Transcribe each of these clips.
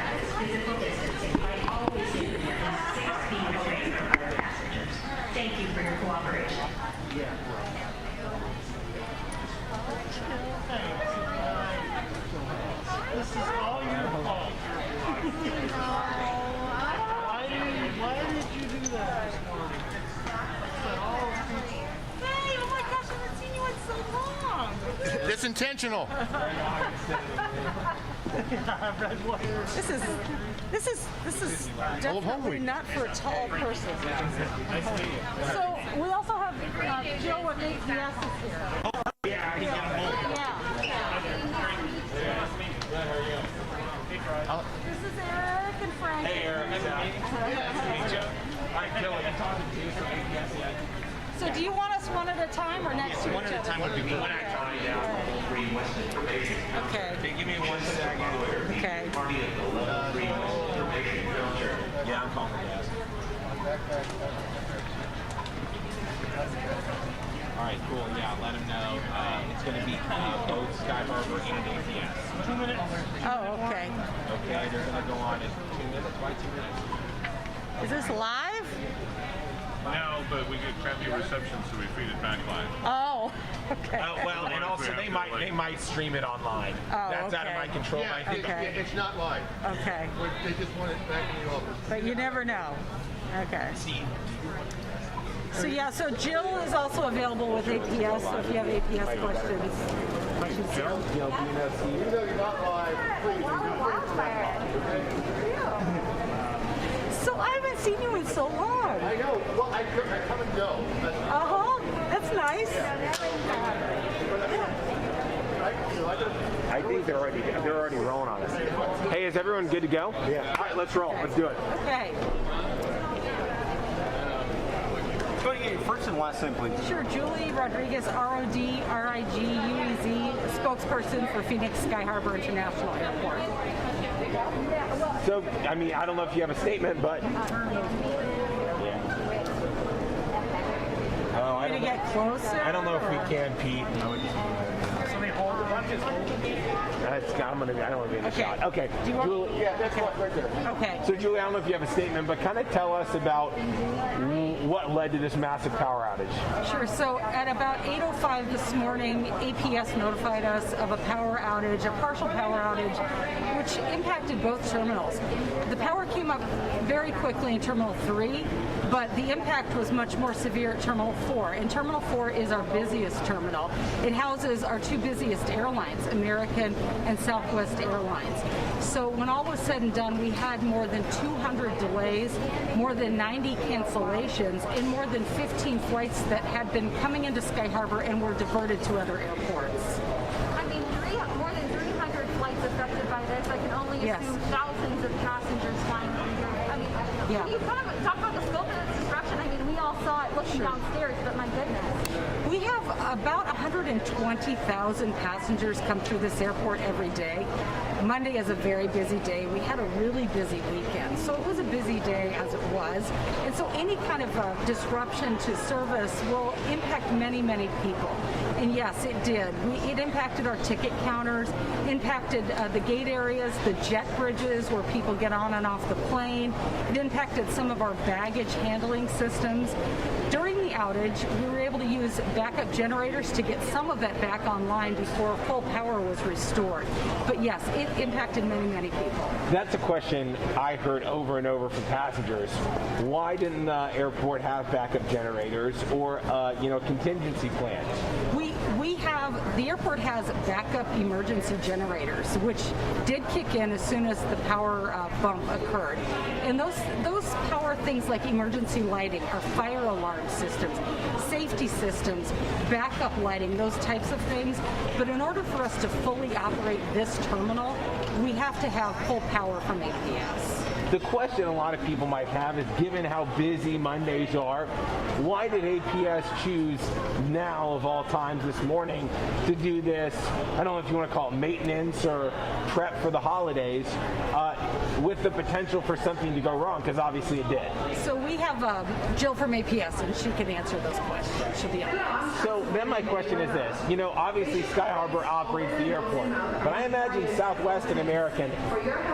practice physical distancing by always staying within 6 feet away from other passengers. Thank you for your cooperation. This is all your fault. Why did you do that this morning? Hey, oh my gosh, I haven't seen you in so long. It's intentional. This is definitely not for a tall person. So we also have Jill with APS is here. Yeah, he got home. This is Eric and Frank. Hey, Eric. Nice to meet you. All right, Jill, I'm talking to you from APS. So do you want us one at a time or next to each other? One at a time would be good. Okay. Hey, give me 1 second. Okay. Yeah, I'm calling the desk. All right, cool. Yeah, let him know. It's going to be both Sky Harbor and APS. 2 minutes. Oh, okay. Okay, they're going to go on in 2 minutes. Why 2 minutes? Is this live? No, but we get crappy reception, so we feed it back live. Oh, okay. Well, and also they might stream it online. Oh, That's out of my control. Yeah, I think. Okay. it's not live. Okay. They just want it back in the office. But you never know. Okay. See. So yeah, so Jill is also available with APS, so if you have APS questions. Jill, do you know Steve? Even though you're not live, please. So I haven't seen you in so long. I know. Well, I come and go. That's nice. I think they're already rolling on us. Hey, is everyone good to go? Yeah. All right, let's roll. Let's do it. Okay. Go ahead and get your first and last name, please. Sure, Julie Rodriguez, RODRIGUEZ, spokesperson for Phoenix Sky Harbor International Airport. So, I mean, I don't know if you have a statement, but Oh, Gonna get closer? I don't know if we can, Pete. Somebody hold it. I'm just holding it. I don't want to be in the Okay. shot. Okay. Do you want- Julie, yeah, that's right there. Okay. So, Julie, I don't know if you have a statement, but kind of tell us about what led to this massive power outage. Sure. So at about 8:05 this morning, APS notified us of a power outage, a partial power outage, which impacted both terminals. The power came up very quickly in Terminal 3, but the impact was much more severe at Terminal 4. And Terminal 4 is our busiest terminal. It houses our two busiest airlines, American and Southwest Airlines. So when all was said and done, we had more than 200 delays, more than 90 cancellations, and more than 15 flights that had been coming into Sky Harbor and were diverted to other airports. I mean, more than 300 flights affected by this. I can only assume thousands of passengers flying over here. I mean, Yeah. can you kind of talk about the scope of this disruption? I mean, we all saw it looking downstairs, but my goodness. We have about 120,000 passengers come through this airport every day. Monday is a very busy day. We had a really busy weekend, so it was a busy day as it was. And so any kind of disruption to service will impact many, many people. And yes, it did. It impacted our ticket counters, impacted the gate areas, the jet bridges where people get on and off the plane. It impacted some of our baggage handling systems. During the outage, we were able to use backup generators to get some of that back online before full power was restored. But yes, it impacted many, many people. That's a question I heard over and over from passengers. Why didn't the airport have backup generators or, contingency plans? The airport has backup emergency generators, which did kick in as soon as the power bump occurred. And those power things like emergency lighting, our fire alarm systems, safety systems, backup lighting, those types of things. But in order for us to fully operate this terminal, we have to have full power from APS. The question a lot of people might have is, given how busy Mondays are, why did APS choose now of all times this morning to do this, I don't know if you want to call it maintenance or prep for the holidays, with the potential for something to go wrong, because obviously it did. So we have Jill from APS, and she can answer those questions. She'll be on. So then my question is this. Obviously Sky Harbor operates the airport, but I imagine Southwest and American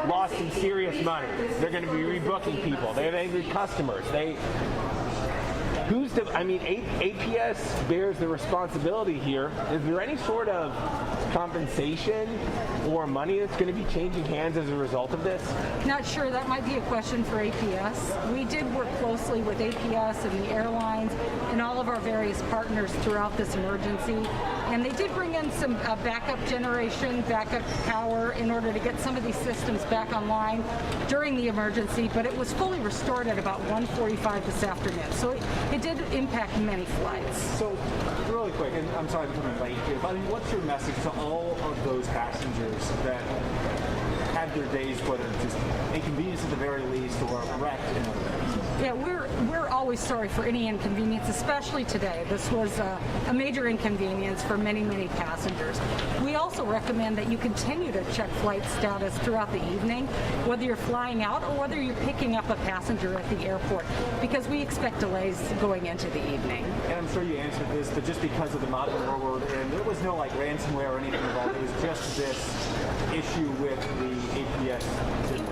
lost some serious money. They're going to be rebooking people. They have angry customers. APS bears the responsibility here. Is there any sort of compensation or money that's going to be changing hands as a result of this? Not sure. That might be a question for APS. We did work closely with APS and the airlines and all of our various partners throughout this emergency. And they did bring in some backup generation, backup power in order to get some of these systems back online during the emergency, but it was fully restored at about 1:45 this afternoon. So it did impact many flights. So, really quick, and I'm sorry I'm coming late here, but what's your message to all of those passengers that had their days, whether it's just inconvenience at the very least or wrecked in other ways? Yeah, we're always sorry for any inconvenience, especially today. This was a major inconvenience for many, many passengers. We also recommend that you continue to check flight status throughout the evening, whether you're flying out or whether you're picking up a passenger at the airport, because we expect delays going into the evening. And I'm sure you answered this, but just because of the modern world, and there was no ransomware or anything involved, it was just this issue with the APS.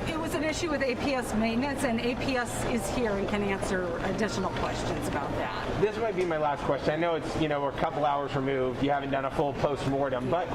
It was an issue with APS maintenance, and APS is here and can answer additional questions about that. This might be my last question. I know it's, we're a couple hours removed. You haven't done a full post-mortem, but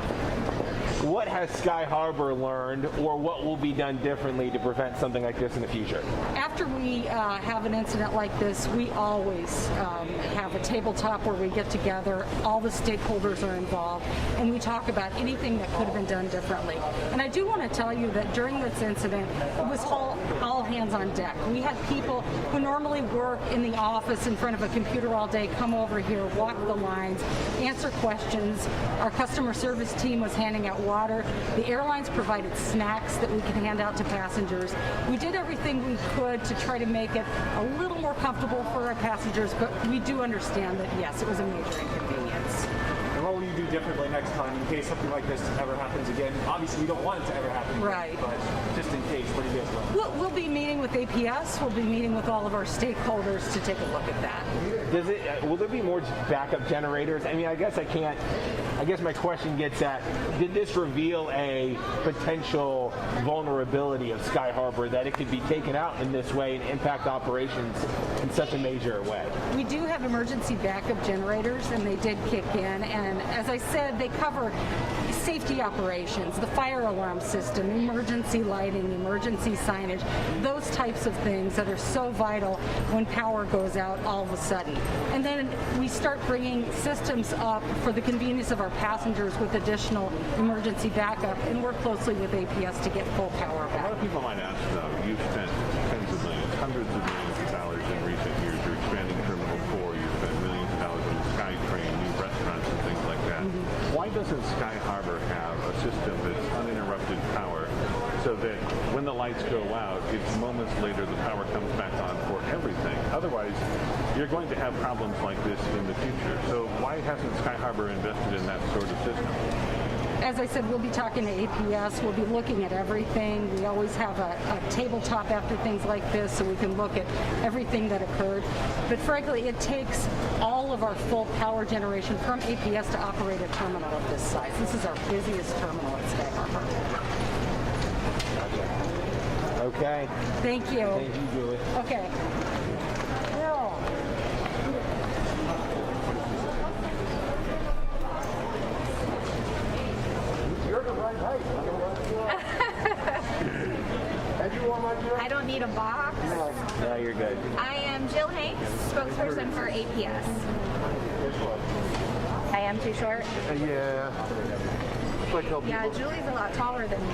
what has Sky Harbor learned, or what will be done differently to prevent something like this in the future? After we have an incident like this, we always have a tabletop where we get together, all the stakeholders are involved, and we talk about anything that could have been done differently. And I do want to tell you that during this incident, it was all hands on deck. We had people who normally work in the office in front of a computer all day come over here, walk the lines, answer questions. Our customer service team was handing out water. The airlines provided snacks that we could hand out to passengers. We did everything we could to try to make it a little more comfortable for our passengers, but we do understand that, yes, it was a major inconvenience. And what will you do differently next time in case something like this ever happens again? Obviously, we don't want it to ever happen again, right? But just in case, what do you guys want? We'll be meeting with APS. We'll be meeting with all of our stakeholders to take a look at that. Will there be more backup generators? I guess my question gets at, did this reveal a potential vulnerability of Sky Harbor that it could be taken out in this way and impact operations in such a major way? We do have emergency backup generators, and they did kick in. And as I said, they cover safety operations, the fire alarm system, emergency lighting, emergency signage, those types of things that are so vital when power goes out all of a sudden. And then we start bringing systems up for the convenience of our passengers with additional emergency backup, and work closely with APS to get full power A lot back. of people might ask, though, you've spent tens of millions, hundreds of millions of dollars in recent years. You're expanding Terminal 4. You've spent millions of dollars on the SkyTrain, new restaurants, and things like that. Why doesn't Sky Harbor have a system that's uninterrupted power so that when the lights go out, it's moments later the power comes back on for everything? Otherwise, you're going to have problems like this in the future. So why hasn't Sky Harbor invested in that sort of system? As I said, we'll be talking to APS. We'll be looking at everything. We always have a tabletop after things like this, so we can look at everything that occurred. But frankly, it takes all of our full power generation from APS to operate a terminal of this size. This is our busiest terminal at Sky Harbor. Okay. Thank you. Thank you, Julie. Okay. Bill. You're the right height. And you want my I don't need a box. No, you're good. I am Jill Hanks, spokesperson for APS. I am too short. Yeah. Yeah, Julie's a lot taller than me.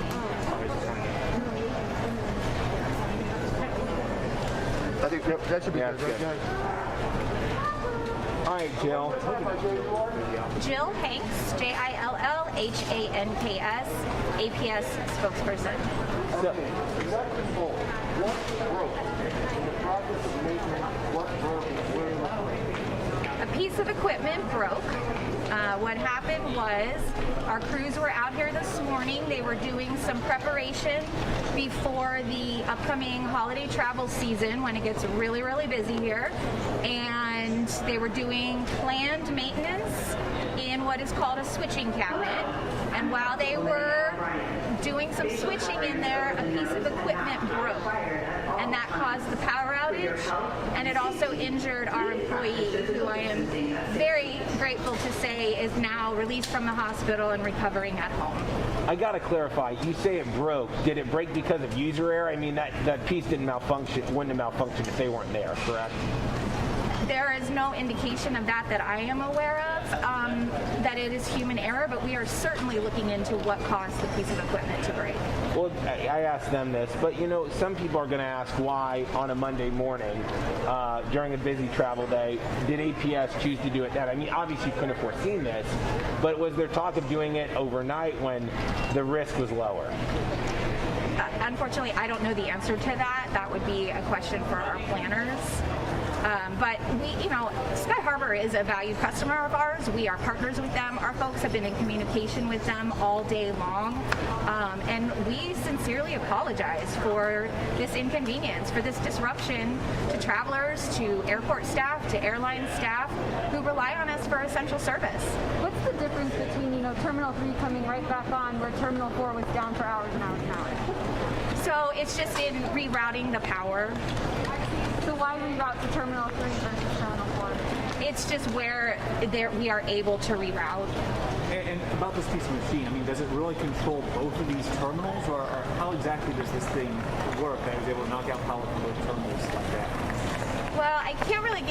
I think that should be Yeah, good. it's good. All right, Jill. Jill Hanks, Jillhanks. HANKS, APS spokesperson. So, That control, what broke? In the process of maintenance, what broke and where was it? A piece of equipment broke. What happened was our crews were out here this morning. They were doing some preparation before the upcoming holiday travel season when it gets really, really busy here. And they were doing planned maintenance in what is called a switching cabinet. And while they were doing some switching in there, a piece of equipment broke. And that caused the power outage, and it also injured our employee, who I am very grateful to say is now released from the hospital and recovering at home. I got to clarify. You say it broke. Did it break because of user error? I mean, that piece didn't malfunction, wouldn't have malfunctioned if they weren't there, correct? There is no indication of that I am aware of, that it is human error, but we are certainly looking into what caused the piece of equipment to break. Well, I asked them this, but you know, some people are going to ask why on a Monday morning, during a busy travel day, did APS choose to do it then? I mean, obviously you couldn't have foreseen this, but was there talk of doing it overnight when the risk was lower? Unfortunately, I don't know the answer to that. That would be a question for our planners. But we, Sky Harbor is a valued customer of ours. We are partners with them. Our folks have been in communication with them all day long. And we sincerely apologize for this inconvenience, for this disruption to travelers, to airport staff, to airline staff who rely on us for essential service. What's the difference between, Terminal 3 coming right back on where Terminal 4 was down for hours and hours and hours? So it's just in rerouting the power. So why reroute to Terminal 3 versus Terminal 4? It's just where we are able to reroute. And about this piece of machine, I mean, does it really control both of these terminals, or how exactly does this thing work that is able to knock out power from both terminals like that? Well, I can't really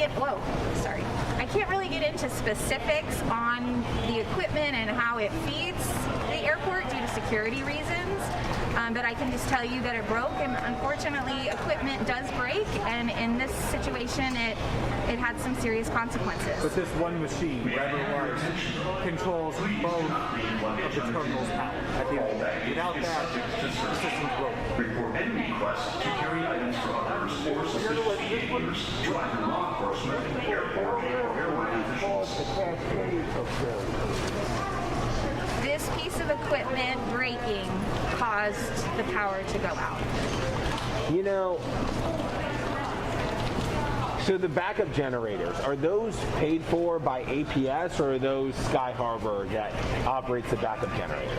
get into specifics on the equipment and how it feeds the airport due to security reasons. But I can just tell you that it broke, and unfortunately equipment does break, and in this situation it had some serious consequences. But this one machine, whatever it was, controls both of the terminals' power at the end of the day. Without that, the system's broken. Report any requests to carry items for others or suspicious behaviors to either law enforcement, airport, or airline officials. This piece of equipment breaking caused the power to go out. So the backup generators, are those paid for by APS, or are those Sky Harbor that operates the backup generators?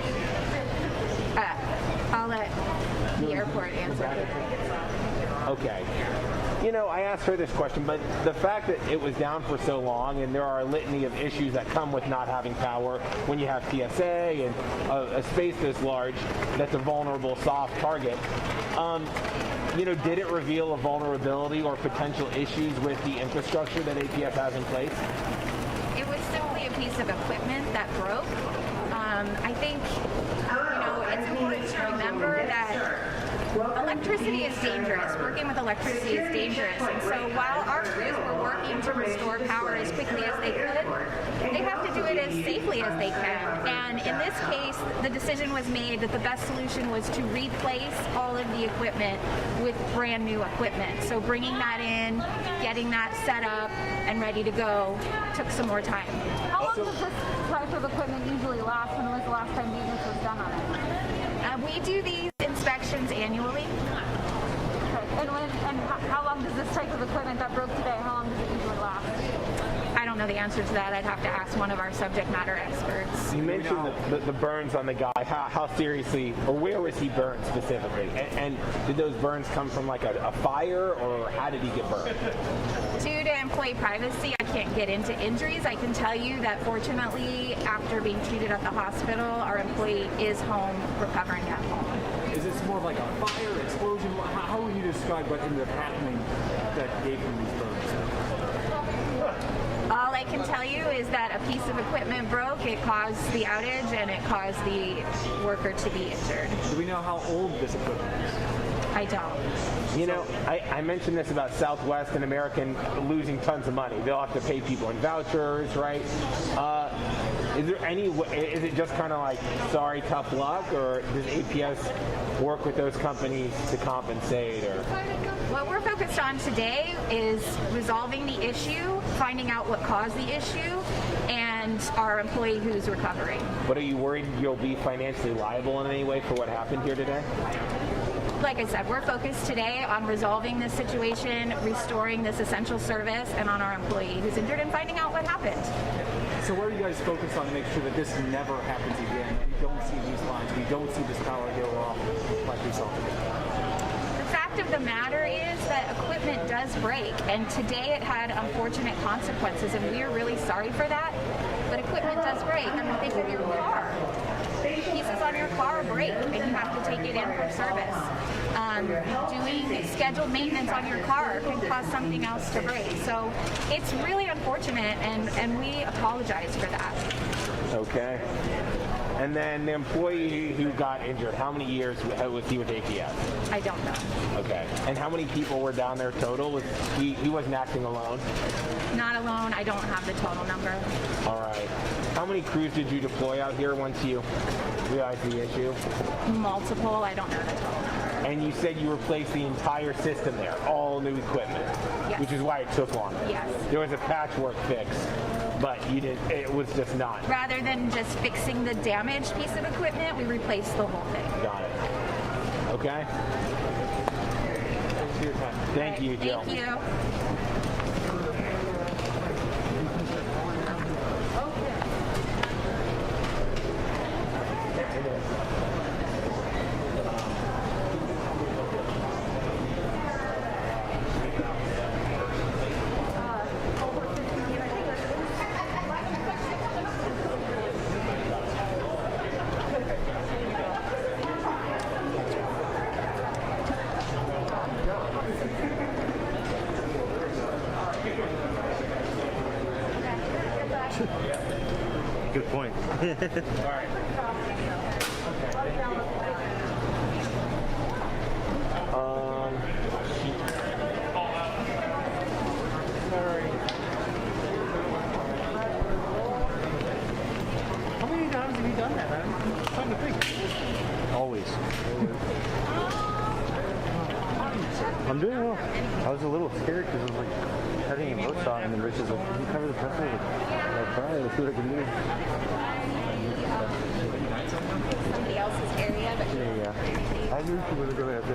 I'll let the airport answer. Okay. I asked her this question, but the fact that it was down for so long, and there are a litany of issues that come with not having power when you have TSA and a space this large that's a vulnerable soft target, did it reveal a vulnerability or potential issues with the infrastructure that APS has in place? It was simply a piece of equipment that broke. I think, it's important to remember that electricity is dangerous. Working with electricity is dangerous. And so while our crews were working to restore power as quickly as they could, they have to do it as safely as they can. And in this case, the decision was made that the best solution was to replace all of the equipment with brand new equipment. So bringing that in, getting that set up and ready to go took some more time. How long does this type of equipment usually last? When was the last time maintenance was done on it? We do these inspections annually. Okay. And how long does this type of equipment that broke today, how long does it usually last? I don't know the answer to that. I'd have to ask one of our subject matter experts. You mentioned the burns on the guy. How seriously, or where was he burned specifically? And did those burns come from like a fire, or how did he get burned? Due to employee privacy, I can't get into injuries. I can tell you that fortunately, after being treated at the hospital, our employee is home, recovering at home. Is this more of like a fire, explosion? How would you describe what ended up happening that gave him these burns? All I can tell you is that a piece of equipment broke, it caused the outage, and it caused the worker to be injured. Do we know how old this equipment is? I don't. I mentioned this about Southwest and American losing tons of money. They'll have to pay people in vouchers, right? Is there any way, is it just kind of like, sorry, tough luck, or does APS work with those companies to compensate? Or What we're focused on today is resolving the issue, finding out what caused the issue, and our employee who's recovering. But are you worried you'll be financially liable in any way for what happened here today? Like I said, we're focused today on resolving this situation, restoring this essential service, and on our employee who's injured and finding out what happened. So where are you guys focused on to make sure that this never happens again? That we don't see these lines, we don't see this power go off like we saw today. The fact of the matter is that equipment does break, and today it had unfortunate consequences, and we are really sorry for that. But equipment does break. I mean, think of your car. Pieces on your car break, and you have to take it in for service. Doing scheduled maintenance on your car can cause something else to break. So it's really unfortunate, and we apologize for that. Okay. And then the employee who got injured, how many years was he with APS? I don't know. Okay. And how many people were down there total? He wasn't acting alone? Not alone. I don't have the total number. All right. How many crews did you deploy out here once you realized the issue? Multiple. I don't know the total number. And you said you replaced the entire system there, all new equipment, Yes. which is why it took longer. Yes. There was a patchwork fix, but you didn't. It was just not. Rather than just fixing the damaged piece of equipment, we replaced the whole thing. Got it. Okay. Thanks for your time. Thank you, Jill. Thank you. Good point. How many times have you done that? I'm trying to think. Always. I'm doing well. I was a little scared because I was like heading in both sides, and then Rich is like, "Can you cover the pressure?" Like, all right, let's see what I can do. Somebody else's area, but Yeah. I knew she was going to have to.